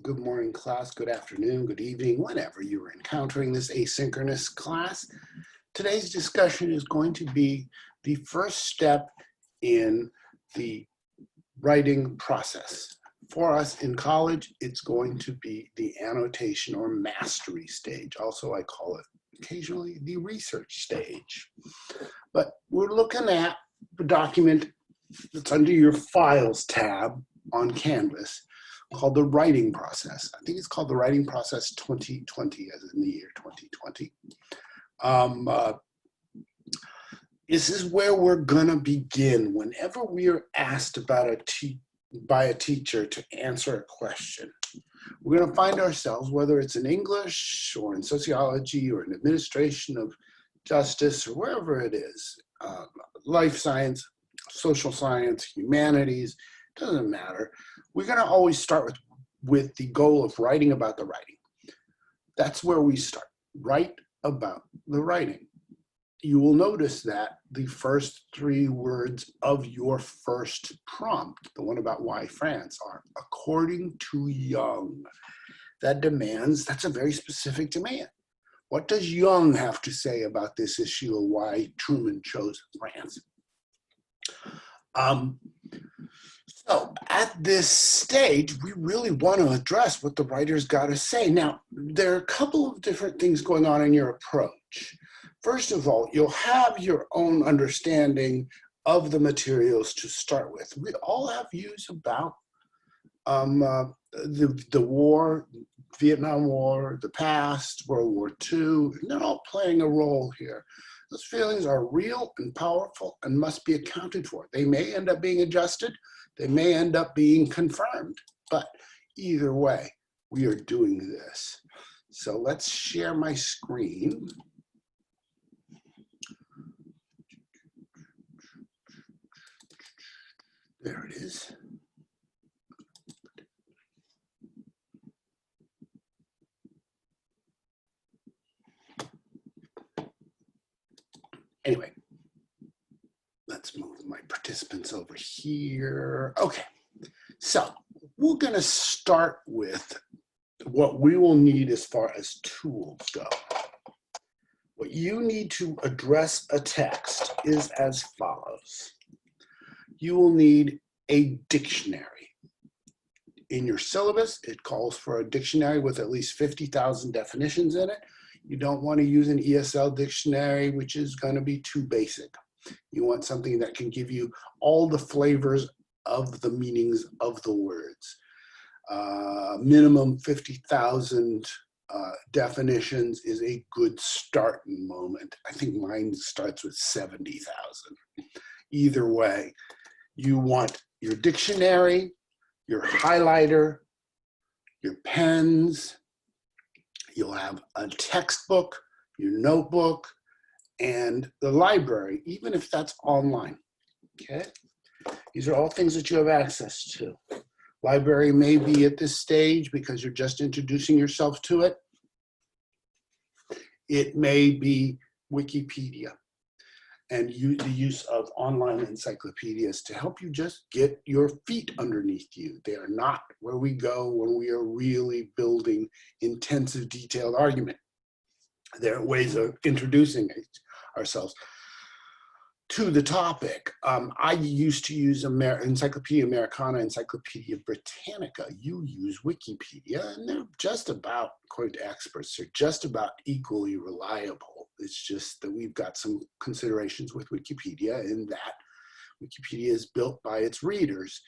Good morning, class, good afternoon, good evening, whenever you're encountering this asynchronous class. Today's discussion is going to be the first step in the writing process. For us in college, it's going to be the annotation or mastery stage. Also, I call it occasionally the research stage. But we're looking at the document that's under your Files tab on Canvas, called the writing process. I think it's called the writing process 2020, as in the year 2020. This is where we're gonna begin whenever we are asked about by a teacher to answer a question. We're gonna find ourselves, whether it's in English or in sociology or in administration of justice or wherever it is, life science, social science, humanities, doesn't matter. We're going to always start with the goal of writing about the writing. That's where we start. Write about the writing. You will notice that the first three words of your first prompt, the one about why France, are according to Young. That's a very specific demand. What does Young have to say about this issue of why Truman chose France? So at this stage, we really want to address what the writer's got to say. Now, there are a couple of different things going on in your approach. First of all, you'll have your own understanding of the materials to start with. We all have views about the war, Vietnam War, the past, World War II. They're all playing a role here. Those feelings are real and powerful and must be accounted for. They may end up being adjusted. They may end up being confirmed, but either way, we are doing this. So let's share my screen. There it is. Anyway, let's move my participants over here. Okay, so we're going to start with what we will need as far as tools go. What you need to address a text is as follows. You will need a dictionary. In your syllabus, it calls for a dictionary with at least 50,000 definitions in it. You don't want to use an ESL dictionary, which is going to be too basic. You want something that can give you all the flavors of the meanings of the words. Minimum 50,000 definitions is a good starting moment. I think mine starts with 70,000. Either way, you want your dictionary, your highlighter, your pens. You'll have a textbook, your notebook, and the library, even if that's online, okay? These are all things that you have access to. Library may be at this stage because you're just introducing yourself to it. It may be Wikipedia and the use of online encyclopedias to help you just get your feet underneath you. They are not where we go when we are really building intensive, detailed argument. There are ways of introducing ourselves to the topic. I used to use Encyclopedia Americana, Encyclopedia Britannica. You use Wikipedia, and they're just about, according to experts, they're just about equally reliable. It's just that we've got some considerations with Wikipedia in that Wikipedia is built by its readers,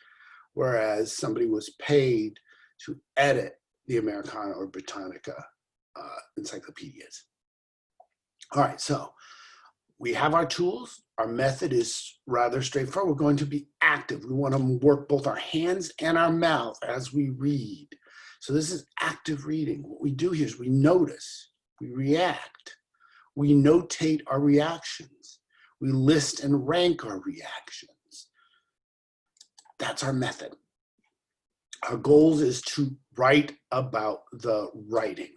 whereas somebody was paid to edit the Americana or Britannica encyclopedias. All right, so we have our tools. Our method is rather straightforward. We're going to be active. We want to work both our hands and our mouth as we read. So this is active reading. What we do here is we notice, we react, we notate our reactions, we list and rank our reactions. That's our method. Our goal is to write about the writing.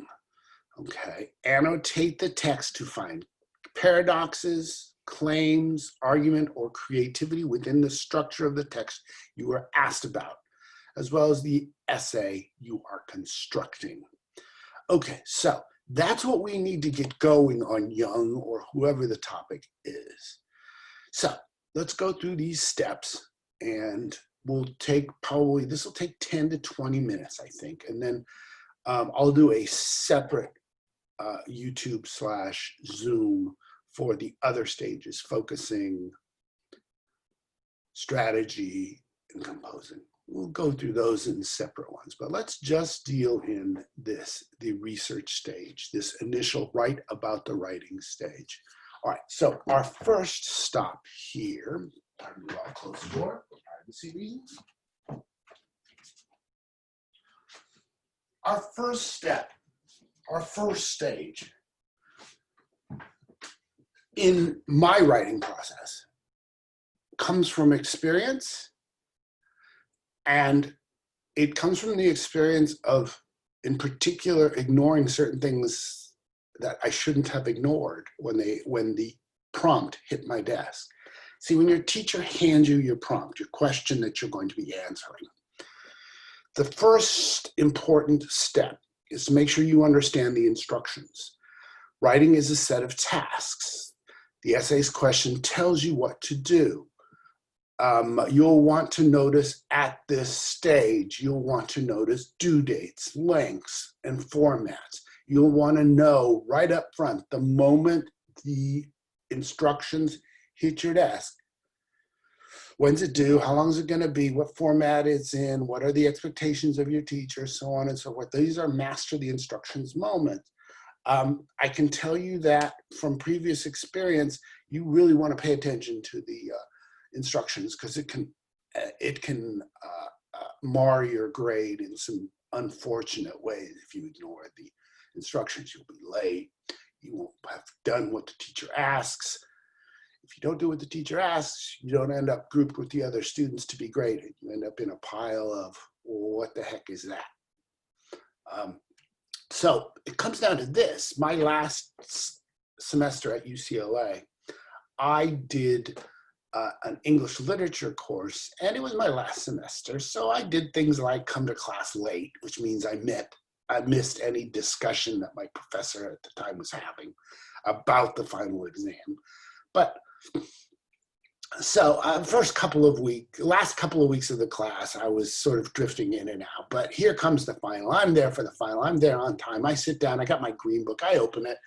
Okay, annotate the text to find paradoxes, claims, argument, or creativity within the structure of the text you were asked about. as well as the essay you are constructing. Okay, so that's what we need to get going on Young or whoever the topic is. So let's go through these steps, and we'll take probably, this will take 10 to 20 minutes, I think. And then I'll do a separate YouTube/Zoom for the other stages, focusing, strategy, and composing. We'll go through those in separate ones, but let's just deal in this, the research stage, this initial write about the writing stage. All right, so our first stop here, pardon me, I'll close the door for privacy reasons. Our first step, our first stage in my writing process comes from experience, and it comes from the experience of, in particular, ignoring certain things that I shouldn't have ignored when the prompt hit my desk. See, when your teacher hands you your prompt, your question that you're going to be answering, the first important step is to make sure you understand the instructions. Writing is a set of tasks. The essay's question tells you what to do. You'll want to notice at this stage, you'll want to notice due dates, lengths, and formats. You'll want to know right up front, the moment the instructions hit your desk, when's it due, how long is it going to be, what format it's in, what are the expectations of your teacher, so on and so forth. These are master the instructions moments. I can tell you that from previous experience, you really want to pay attention to the instructions, because it can mar your grade in some unfortunate ways. If you ignore the instructions, you'll be late. You won't have done what the teacher asks. If you don't do what the teacher asks, you don't end up grouped with the other students to be graded. You end up in a pile of, well, what the heck is that? So it comes down to this. My last semester at UCLA, I did an English literature course, and it was my last semester. So I did things like come to class late, which means I missed any discussion that my professor at the time was having about the final exam. But so last couple of weeks of the class, I was sort of drifting in and out. But here comes the final. I'm there for the final. I'm there on time. I sit down. I got my green book. I open it.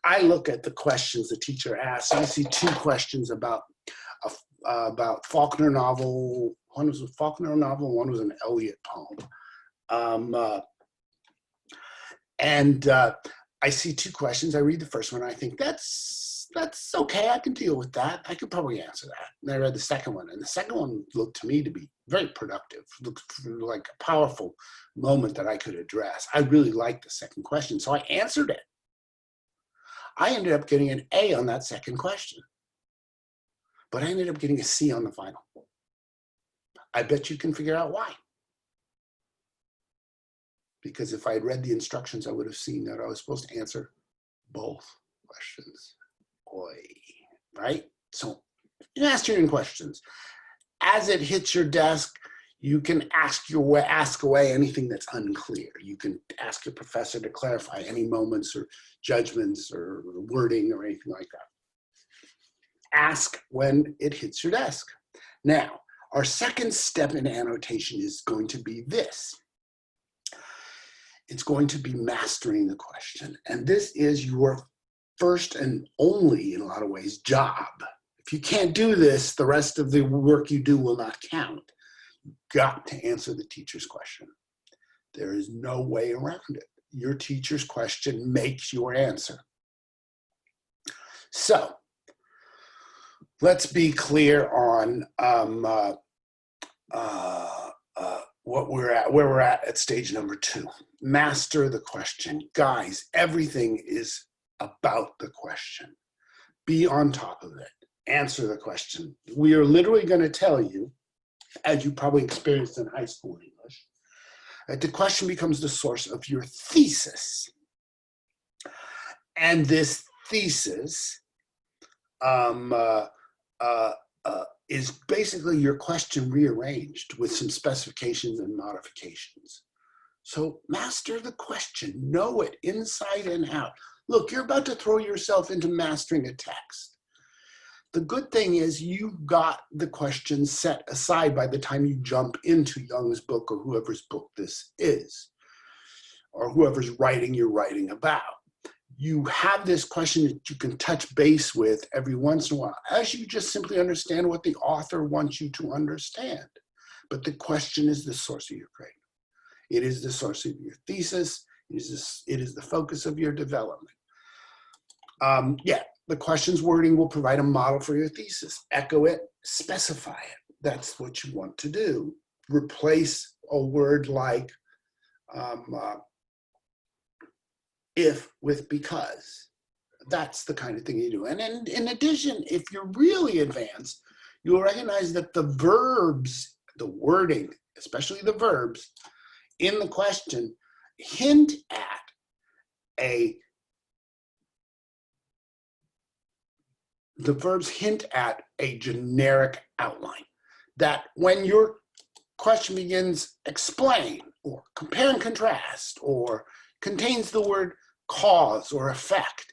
I look at the questions the teacher asked. I see two questions about Faulkner novel. One was a Faulkner novel. One was an Eliot poem. I see two questions. I read the first one. I think that's okay. I can deal with that. I could probably answer that. And I read the second one, and the second one looked to me to be very productive. Looked like a powerful moment that I could address. I really liked the second question, so I answered it. I ended up getting an A on that second question, but I ended up getting a C on the final. I bet you can figure out why. Because if I had read the instructions, I would have seen that I was supposed to answer both questions. Oy, right? So you ask your questions. As it hits your desk, you can ask away anything that's unclear. You can ask your professor to clarify any moments or judgments or wording or anything like that. Ask when it hits your desk. Now, our second step in annotation is going to be this. It's going to be mastering the question. And this is your first and only, in a lot of ways, job. If you can't do this, the rest of the work you do will not count. You've got to answer the teacher's question. There is no way around it. Your teacher's question makes your answer. So let's be clear on where we're at stage number 2. Master the question. Guys, everything is about the question. Be on top of it. Answer the question. We are literally going to tell you, as you probably experienced in high school English, that the question becomes the source of your thesis. And this thesis is basically your question rearranged with some specifications and modifications. So master the question, know it inside and out. Look, you're about to throw yourself into mastering a text. The good thing is you've got the questions set aside by the time you jump into Young's book or whoever's book this is, or whoever's writing you're writing about. You have this question that you can touch base with every once in a while as you just simply understand what the author wants you to understand. But the question is the source of your grade. It is the source of your thesis. It is the focus of your development. Yeah, the question's wording will provide a model for your thesis. Echo it, specify it. That's what you want to do. Replace a word like if with because. That's the kind of thing you do. And in addition, if you're really advanced, you'll recognize that the verbs, the wording, especially the verbs in the question, hint at the verbs hint at a generic outline. That when your question begins explain or compare and contrast or contains the word cause or effect,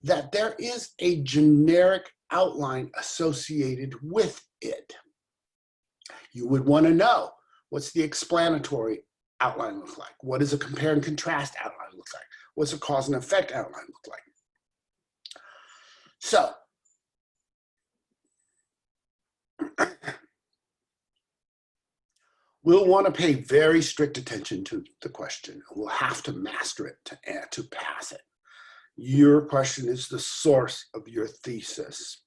that there is a generic outline associated with it. You would want to know, what's the explanatory outline look like? What does a compare and contrast outline look like? What's a cause and effect outline look like? So, we'll want to pay very strict attention to the question. We'll have to master it to pass it. Your question is the source of your thesis.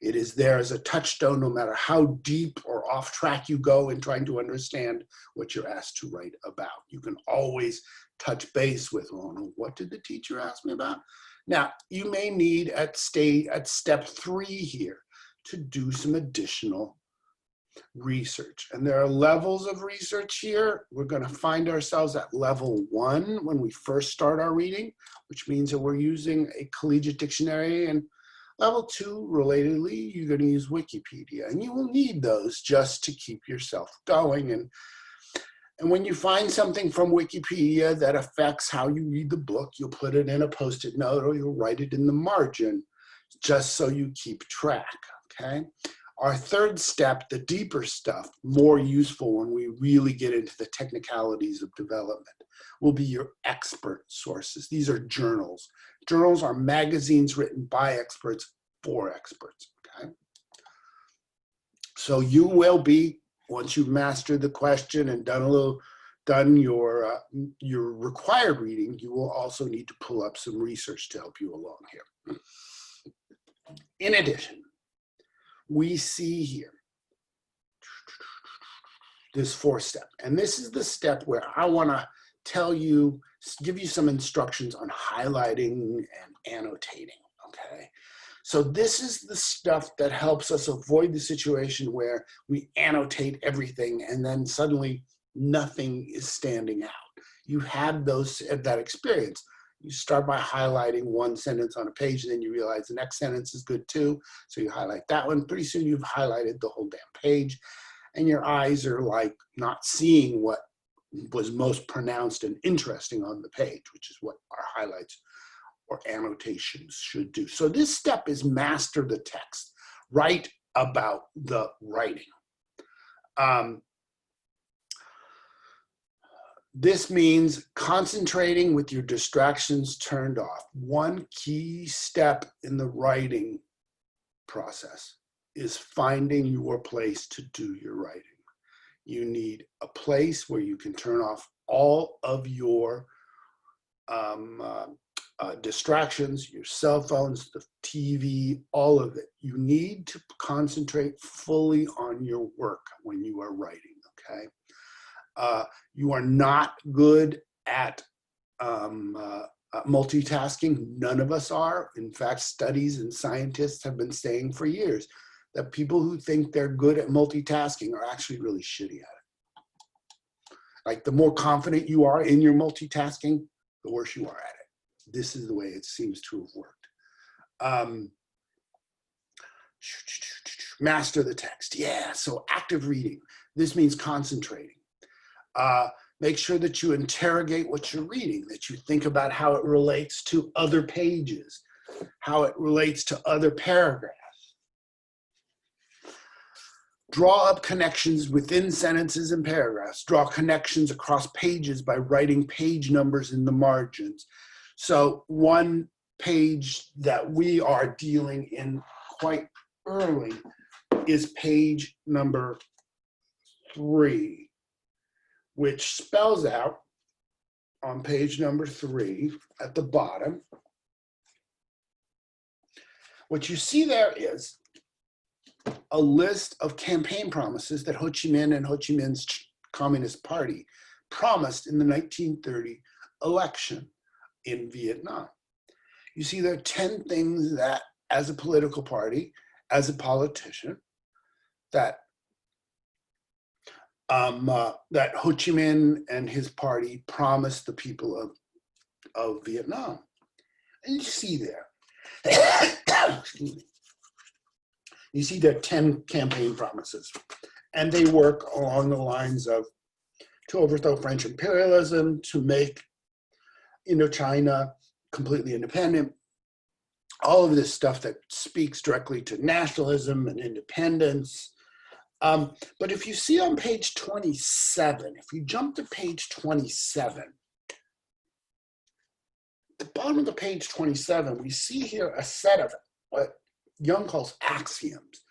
It is there as a touchstone no matter how deep or off track you go in trying to understand what you're asked to write about. You can always touch base with, well, what did the teacher ask me about? Now, you may need at step 3 here to do some additional research. And there are levels of research here. We're going to find ourselves at level 1 when we first start our reading, which means that we're using a collegiate dictionary. And level 2, relatedly, you're going to use Wikipedia. And you will need those just to keep yourself going. And when you find something from Wikipedia that affects how you read the book, you'll put it in a Post-it note or you'll write it in the margin just so you keep track, okay? Our third step, the deeper stuff, more useful when we really get into the technicalities of development, will be your expert sources. These are journals. Journals are magazines written by experts for experts, okay? So you will be, once you've mastered the question and done your required reading, you will also need to pull up some research to help you along here. In addition, we see here this 4th step. And this is the step where I want to give you some instructions on highlighting and annotating, okay? So this is the stuff that helps us avoid the situation where we annotate everything and then suddenly nothing is standing out. You have that experience. You start by highlighting one sentence on a page, and then you realize the next sentence is good too. So you highlight that one. Pretty soon you've highlighted the whole damn page, and your eyes are like not seeing what was most pronounced and interesting on the page, which is what our highlights or annotations should do. So this step is master the text. Write about the writing. This means concentrating with your distractions turned off. One key step in the writing process is finding your place to do your writing. You need a place where you can turn off all of your distractions, your cell phones, the TV, all of it. You need to concentrate fully on your work when you are writing, okay? You are not good at multitasking. None of us are. In fact, studies and scientists have been saying for years that people who think they're good at multitasking are actually really shitty at it. Like the more confident you are in your multitasking, the worse you are at it. This is the way it seems to have worked. Master the text. Yeah, so active reading. This means concentrating. Make sure that you interrogate what you're reading, that you think about how it relates to other pages, how it relates to other paragraphs. Draw up connections within sentences and paragraphs. Draw connections across pages by writing page numbers in the margins. So one page that we are dealing in quite early is page number 3, which spells out on page number 3 at the bottom. What you see there is a list of campaign promises that Ho Chi Minh and Ho Chi Minh's Communist Party promised in the 1930 election in Vietnam. You see there are 10 things that, as a political party, as a politician, that that Ho Chi Minh and his party promised the people of Vietnam. And you see there, excuse me. You see there are 10 campaign promises, and they work along the lines of to overthrow French imperialism, to make Indochina completely independent, all of this stuff that speaks directly to nationalism and independence. But if you see on page 27, if you jump to page 27, at the bottom of the page 27, we see here a set of what Young calls axioms.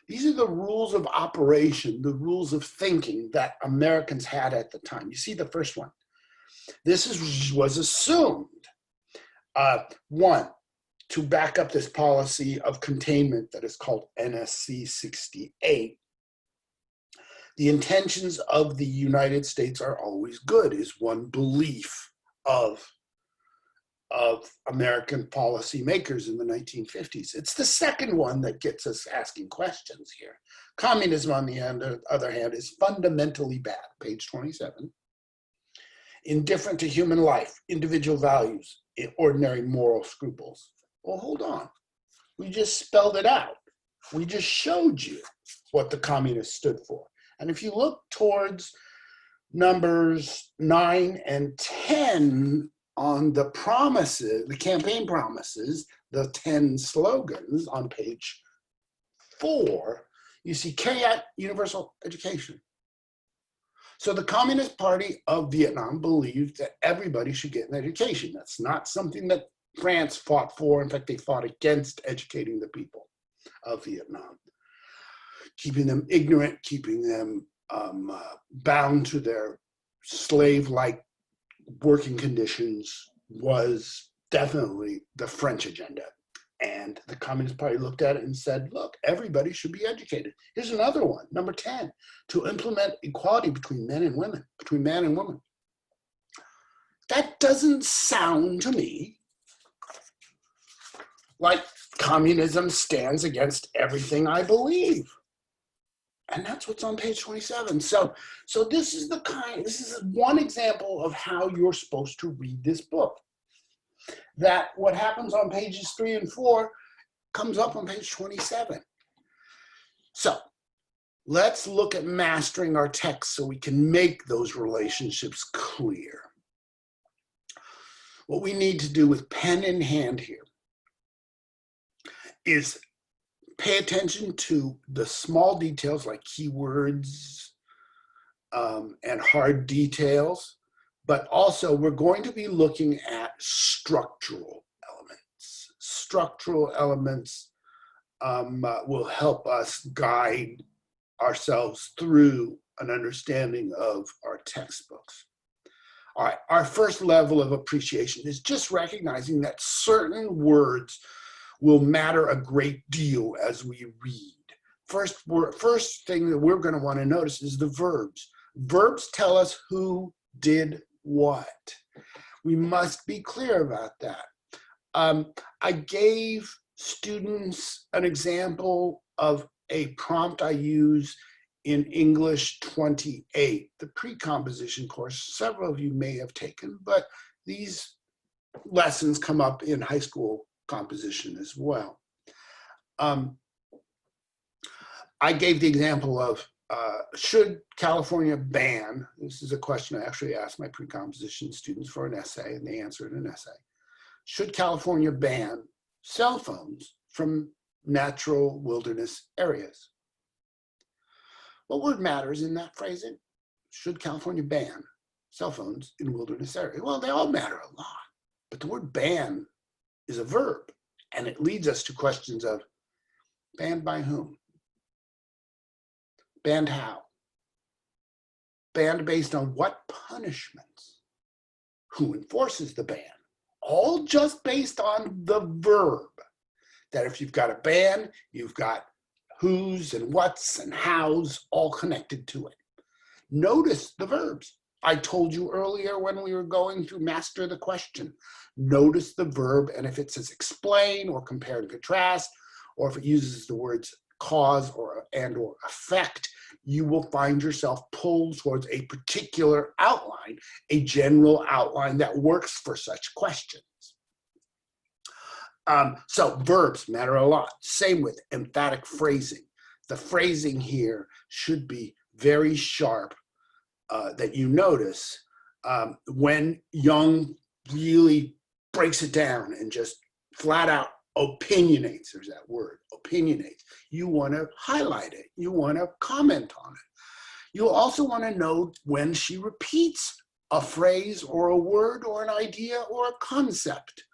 These are the rules of operation, the rules of thinking that Americans had at the time. You see the first one. This was assumed. 1, to back up this policy of containment that is called NSC 68. The intentions of the United States are always good, is one belief of American policymakers in the 1950s. It's the second one that gets us asking questions here. Communism, on the other hand, is fundamentally bad, page 27. Indifferent to human life, individual values, ordinary moral scruples. Well, hold on. We just spelled it out. We just showed you what the communists stood for. And if you look towards numbers 9 and 10 on the promises, the campaign promises, the 10 slogans on page 4, you see carry out universal education. So the Communist Party of Vietnam believed that everybody should get an education. That's not something that France fought for. In fact, they fought against educating the people of Vietnam, keeping them ignorant, keeping them bound to their slave-like working conditions was definitely the French agenda. And the Communist Party looked at it and said, look, everybody should be educated. Here's another one, number 10, to implement equality between men and women, between man and woman. That doesn't sound to me like communism stands against everything I believe. And that's what's on page 27. So this is one example of how you're supposed to read this book. That what happens on pages 3 and 4 comes up on page 27. So let's look at mastering our text so we can make those relationships clear. What we need to do with pen in hand here is pay attention to the small details like keywords and hard details, but also we're going to be looking at structural elements. Structural elements will help us guide ourselves through an understanding of our textbooks. All right, our first level of appreciation is just recognizing that certain words will matter a great deal as we read. First thing that we're going to want to notice is the verbs. Verbs tell us who did what. We must be clear about that. I gave students an example of a prompt I use in English 28, the pre-composition course. Several of you may have taken, but these lessons come up in high school composition as well. I gave the example of should California ban, this is a question I actually asked my pre-composition students for an essay, and they answered an essay. Should California ban cell phones from natural wilderness areas? What word matters in that phrasing? Should California ban cell phones in wilderness areas? Well, they all matter a lot, but the word ban is a verb, and it leads us to questions of banned by whom? Banned how? Banned based on what punishments? Who enforces the ban? All just based on the verb. That if you've got a ban, you've got who's and what's and how's all connected to it. Notice the verbs. I told you earlier when we were going to master the question. Notice the verb, and if it says explain or compare and contrast, or if it uses the words cause or effect, you will find yourself pulled towards a particular outline, a general outline that works for such questions. So verbs matter a lot. Same with emphatic phrasing. The phrasing here should be very sharp, that you notice when Young really breaks it down and just flat out opinionates, there's that word, opinionates. You want to highlight it. You want to comment on it. You'll also want to know when she repeats a phrase or a word or an idea or a concept.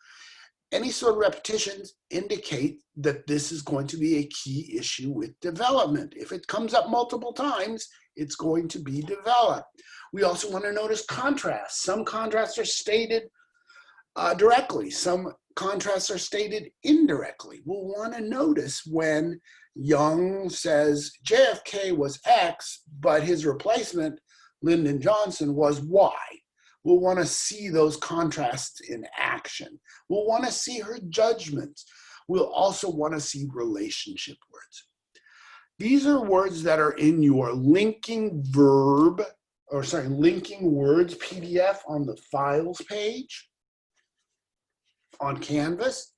Any sort of repetitions indicate that this is going to be a key issue with development. If it comes up multiple times, it's going to be developed. We also want to notice contrasts. Some contrasts are stated directly. Some contrasts are stated indirectly. We'll want to notice when Young says JFK was X, but his replacement, Lyndon Johnson, was Y. We'll want to see those contrasts in action. We'll want to see her judgments. We'll also want to see relationship words. These are words that are in your linking words PDF on the files page on Canvas.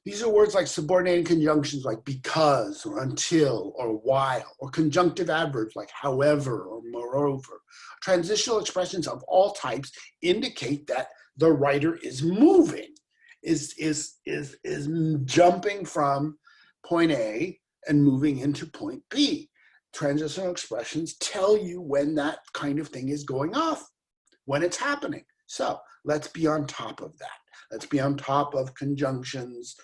These are words like subordinating conjunctions like because or until or while, or conjunctive adverbs like however or moreover. Transitional expressions of all types indicate that the writer is moving, is jumping from point A and moving into point B. Transitional expressions tell you when that kind of thing is going off, when it's happening. So let's be on top of that. Let's be on top of conjunctions,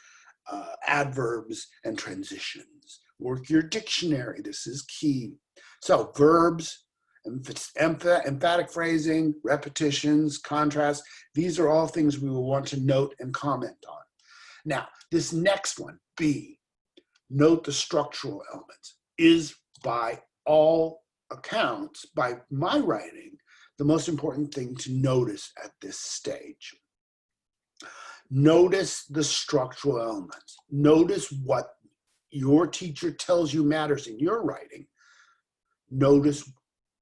adverbs, and transitions. Work your dictionary. This is key. So verbs, emphatic phrasing, repetitions, contrast, these are all things we will want to note and comment on. Now, this next one, B, note the structural elements, is by all accounts, by my writing, the most important thing to notice at this stage. Notice the structural elements. Notice what your teacher tells you matters in your writing. Notice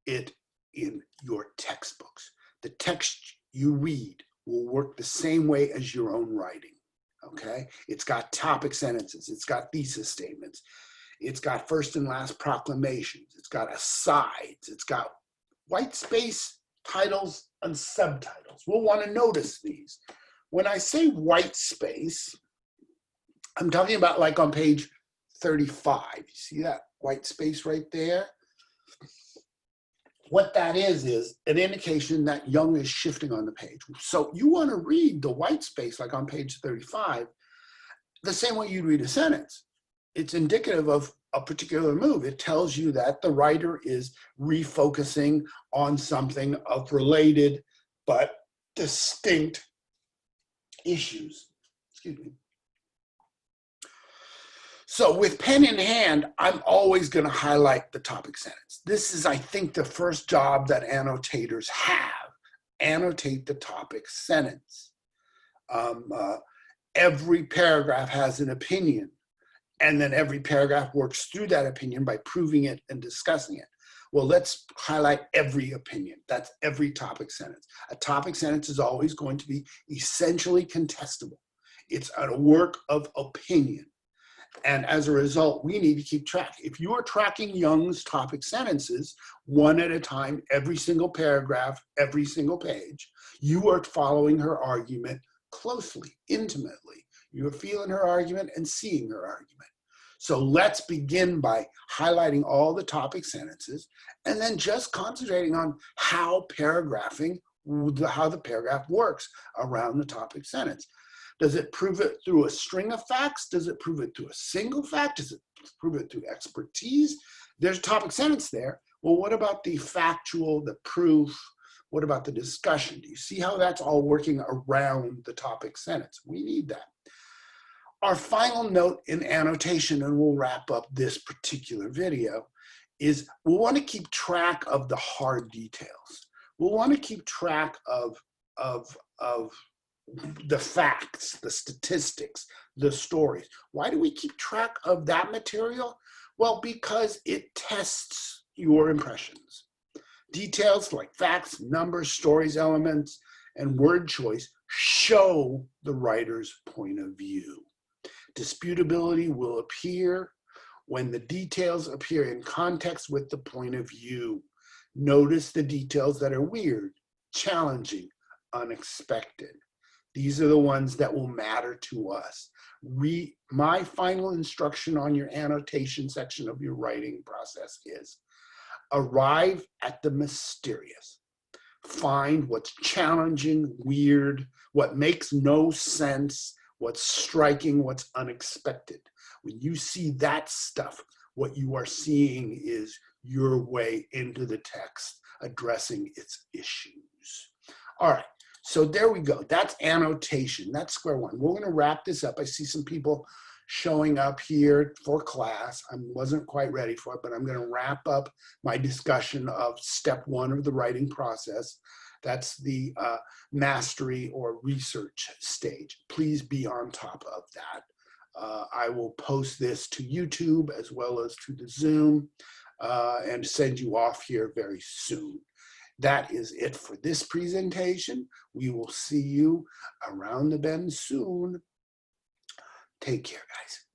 it in your textbooks. The text you read will work the same way as your own writing, okay? It's got topic sentences. It's got thesis statements. It's got first and last proclamations. It's got asides. It's got white space, titles, and subtitles. We'll want to notice these. When I say white space, I'm talking about like on page 35. You see that white space right there? What that is an indication that Young is shifting on the page. So you want to read the white space like on page 35 the same way you'd read a sentence. It's indicative of a particular move. It tells you that the writer is refocusing on something of related but distinct issues. Excuse me. So with pen in hand, I'm always going to highlight the topic sentence. This is, I think, the first job that annotators have. Annotate the topic sentence. Every paragraph has an opinion, and then every paragraph works through that opinion by proving it and discussing it. Well, let's highlight every opinion. That's every topic sentence. A topic sentence is always going to be essentially contestable. It's a work of opinion. And as a result, we need to keep track. If you are tracking Young's topic sentences one at a time, every single paragraph, every single page, you are following her argument closely, intimately. You are feeling her argument and seeing her argument. So let's begin by highlighting all the topic sentences and then just concentrating on how the paragraph works around the topic sentence. Does it prove it through a string of facts? Does it prove it through a single fact? Does it prove it through expertise? There's a topic sentence there. Well, what about the factual, the proof? What about the discussion? Do you see how that's all working around the topic sentence? We need that. Our final note in annotation, and we'll wrap up this particular video, is we'll want to keep track of the hard details. We'll want to keep track of the facts, the statistics, the stories. Why do we keep track of that material? Well, because it tests your impressions. Details like facts, numbers, stories, elements, and word choice show the writer's point of view. Disputability will appear when the details appear in context with the point of view. Notice the details that are weird, challenging, unexpected. These are the ones that will matter to us. My final instruction on your annotation section of your writing process is arrive at the mysterious. Find what's challenging, weird, what makes no sense, what's striking, what's unexpected. When you see that stuff, what you are seeing is your way into the text, addressing its issues. All right. So there we go. That's annotation. That's square one. We're going to wrap this up. I see some people showing up here for class. I wasn't quite ready for it, but I'm going to wrap up my discussion of step one of the writing process. That's the mastery or research stage. Please be on top of that. I will post this to YouTube as well as to the Zoom and send you off here very soon. That is it for this presentation. We will see you around the bend soon. Take care, guys.